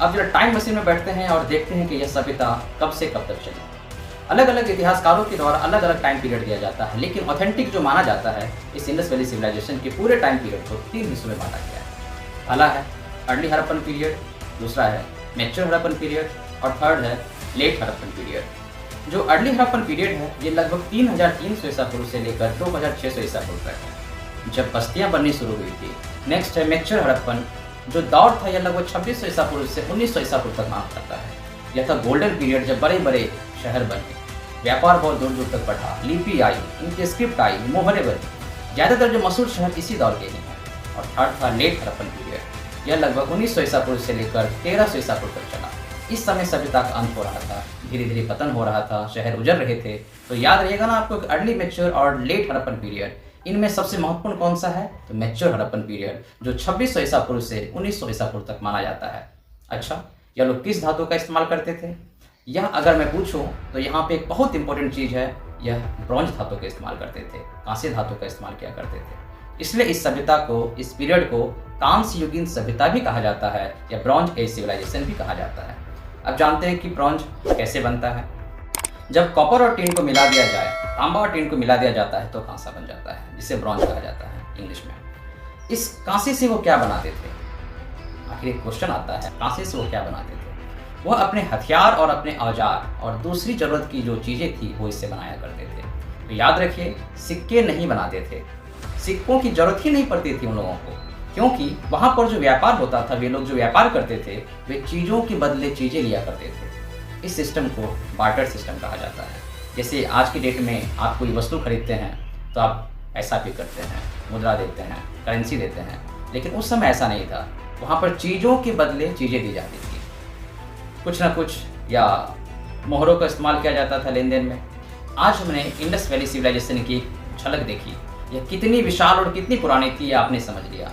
अब जब time machine में बैठते हैं और देखते हैं कि यह सभ्यता कब से कब तक चली। अलग अलग इतिहासकारों के द्वारा अलग अलग टाइम पीरियड दिया जाता है, लेकिन ऑथेंटिक जो माना जाता है इस इंडस वैली सिविलाइजेशन के पूरे टाइम पीरियड को 3 हिस्सों में बांटा गया है। पहला है अर्ली हड़प्पन पीरियड, दूसरा है मैच्योर हड़प्पन पीरियड और थर्ड है लेट हड़प्पन पीरियड। जो अर्ली हड़प्पन पीरियड है ये लगभग 3300 ईसा पूर्व से लेकर 2600 ईसा पूर्व तक है, जब बस्तियां बननी शुरू हुई थी। नेक्स्ट है मैच्योर हड़प्पन, जो दौर था यह लगभग 2600 ईसा पूर्व से 1900 ईसा पूर्व तक माना जाता है। यह था गोल्डन पीरियड जब बड़े बड़े शहर बने, व्यापार बहुत दूर दूर तक बढ़ा, लिपि आई, इनकी स्क्रिप्ट आई, मोहरे बने। ज़्यादातर जो मशहूर शहर इसी दौर के ही हैं। और थर्ड था लेट हड़प्पन पीरियड, यह लगभग 1900 ईसा पूर्व से लेकर 1300 ईसा पूर्व तक चला। इस समय सभ्यता का अंत हो रहा था, धीरे धीरे पतन हो रहा था, शहर उजड़ रहे थे। तो याद रहेगा ना आपको अर्ली मैच्योर और लेट हड़प्पन पीरियड, इनमें सबसे महत्वपूर्ण कौन सा है? तो मैच्योर हड़प्पन पीरियड, जो 2600 ईसा पूर्व से 1900 ईसा पूर्व तक माना जाता है। अच्छा, यह लोग किस धातु का इस्तेमाल करते थे? यह अगर मैं पूछूं तो यहाँ पे एक बहुत इंपॉर्टेंट चीज़ है, यह ब्रॉन्ज धातु का इस्तेमाल करते थे, कांस्य धातु का इस्तेमाल किया करते थे। इसलिए इस सभ्यता को, इस पीरियड को कांस्य युगीन सभ्यता भी कहा जाता है या ब्रॉन्ज एज सिविलाइजेशन भी कहा जाता है। अब जानते हैं कि ब्रॉन्ज कैसे बनता है। जब कॉपर और टिन को मिला दिया जाए, तांबा और टिन को मिला दिया जाता है तो कांसा बन जाता है, जिसे ब्रॉन्ज कहा जाता है इंग्लिश में। इस कांसे से वो क्या बनाते थे? आखिर एक क्वेश्चन आता है, कांसे से वो क्या बनाते थे? वह अपने हथियार और अपने औजार और दूसरी जरूरत की जो चीज़ें थी वो इससे बनाया करते थे। तो याद रखिए, सिक्के नहीं बनाते थे, सिक्कों की जरूरत ही नहीं पड़ती थी उन लोगों को, क्योंकि वहाँ पर जो व्यापार होता था, वे लोग जो व्यापार करते थे वे चीज़ों के बदले चीज़ें लिया करते थे। इस सिस्टम को बार्टर सिस्टम कहा जाता है। जैसे आज की डेट में आप कोई वस्तु खरीदते हैं तो आप पैसा पे करते हैं, मुद्रा देते हैं, करेंसी देते हैं, लेकिन उस समय ऐसा नहीं था। वहाँ पर चीज़ों के बदले चीज़ें दी जाती थी, कुछ ना कुछ, या मोहरों का इस्तेमाल किया जाता था लेन देन में। आज हमने इंडस वैली सिविलाइजेशन की झलक देखी, यह कितनी विशाल और कितनी पुरानी थी ये आपने समझ लिया।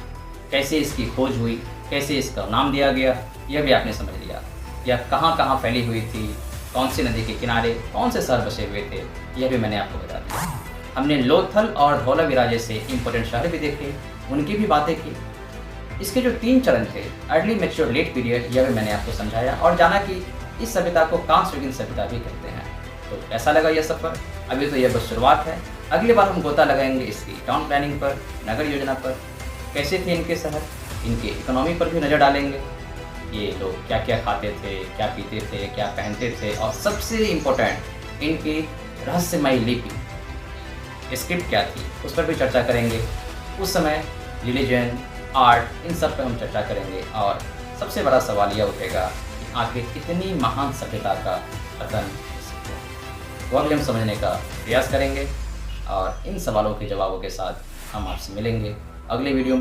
कैसे इसकी खोज हुई, कैसे इसका नाम दिया गया, यह भी आपने समझ लिया। यह कहाँ कहाँ फैली हुई थी, कौन सी नदी के किनारे कौन से शहर बसे हुए थे, यह भी मैंने आपको बता दिया। हमने लोथल और धौलावीरा जैसे इंपॉर्टेंट शहर भी देखे, उनकी भी बातें की। इसके जो 3 चरण थे, अर्ली मैच्योर लेट पीरियड, यह भी मैंने आपको समझाया और जाना कि इस सभ्यता को कांस्य युगीन सभ्यता भी कहते हैं। तो कैसा लगा यह सफ़र? अभी तो यह बस शुरुआत है। अगली बार हम गोता लगाएंगे इसकी टाउन प्लानिंग पर, नगर योजना पर, कैसे थे इनके शहर, इनके इकोनॉमी पर भी नज़र डालेंगे। ये लोग क्या क्या खाते थे, क्या पीते थे, क्या पहनते थे, और सबसे इम्पोर्टेंट इनकी रहस्यमयी लिपि, स्क्रिप्ट क्या थी, उस पर भी चर्चा करेंगे। उस समय रिलीजन, आर्ट, इन सब पर हम चर्चा करेंगे। और सबसे बड़ा सवाल यह उठेगा कि आखिर इतनी महान सभ्यता का पतन, वो भी हम समझने का प्रयास करेंगे। और इन सवालों के जवाबों के साथ हम आपसे मिलेंगे अगले वीडियो में।